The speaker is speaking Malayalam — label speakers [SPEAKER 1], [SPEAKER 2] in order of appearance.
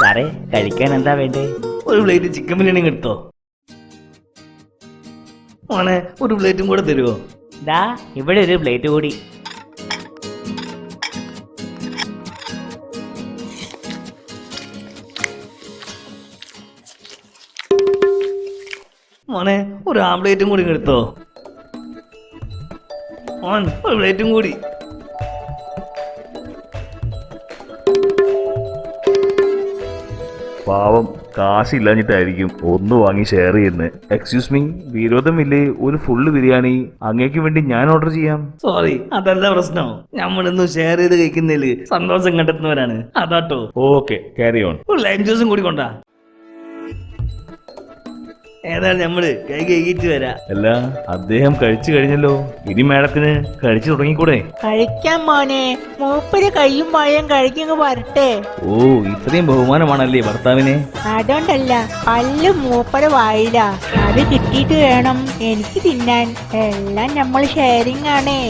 [SPEAKER 1] സാറേ, കഴിക്കാൻ എന്താ വേണ്ടേ?
[SPEAKER 2] ഒരു പ്ലേറ്റ് ചിക്കൻ ബിരിയാണി എടുത്തോ. മോനെ, ഒരു പ്ലേറ്റും കൂടെ തരുമോ?
[SPEAKER 1] ദാ ഇവിടെ ഒരു പ്ലേറ്റ് കൂടി.
[SPEAKER 2] മോനെ, ഒരു ആംപ്ലേറ്റും കൂടി എടുത്തോ. മോൻ, ഒരു പ്ലേറ്റും കൂടി.
[SPEAKER 3] പാവം, കാശില്ലാഞ്ഞിട്ടായിരിക്കും ഒന്ന് വാങ്ങി ഷെയർ ചെയ്യുന്നത്. എക്സ്ക്യൂസ് മീ, വിരോധമില്ലേ? ഒരു ഫുള്ള് ബിരിയാണി അങ്ങേക്ക് വേണ്ടി ഞാൻ ഓർഡർ ചെയ്യാം.
[SPEAKER 2] സോറി, അതല്ല പ്രശ്നം. നമ്മളിന്ന് ഷെയർ ചെയ്ത് കഴിക്കുന്നതില് സന്തോഷം കണ്ടെത്തുന്നവരാണ്, അതാട്ടോ.
[SPEAKER 3] Okay, carry on.
[SPEAKER 2] ഒരു ലൈം ജ്യൂസും കൂടി കൊണ്ടാ. ഏതായാലും നമ്മള് കൈ കഴുകിയിട്ട് വരാം.
[SPEAKER 3] അല്ല, അദ്ദേഹം കഴിച്ചു കഴിഞ്ഞല്ലോ, ഇനി മാഡത്തിന് കഴിച്ചു തുടങ്ങിക്കൂടെ?
[SPEAKER 4] കഴിക്കാൻ മോനെ, മൂപ്പര് കയ്യും വായും കഴിക്കങ്ങ് വരട്ടെ.
[SPEAKER 3] ഓ, ഇത്രയും ബഹുമാനമാണല്ലേ ഭർത്താവിനെ?
[SPEAKER 4] അതുകൊണ്ടല്ല, പല്ല് മൂപ്പര് വായില്ല. അത് കിട്ടിയിട്ട് വേണം എനിക്ക് തിന്നാൻ. എല്ലാം നമ്മൾ ഷെയറിംഗ് ആണേ.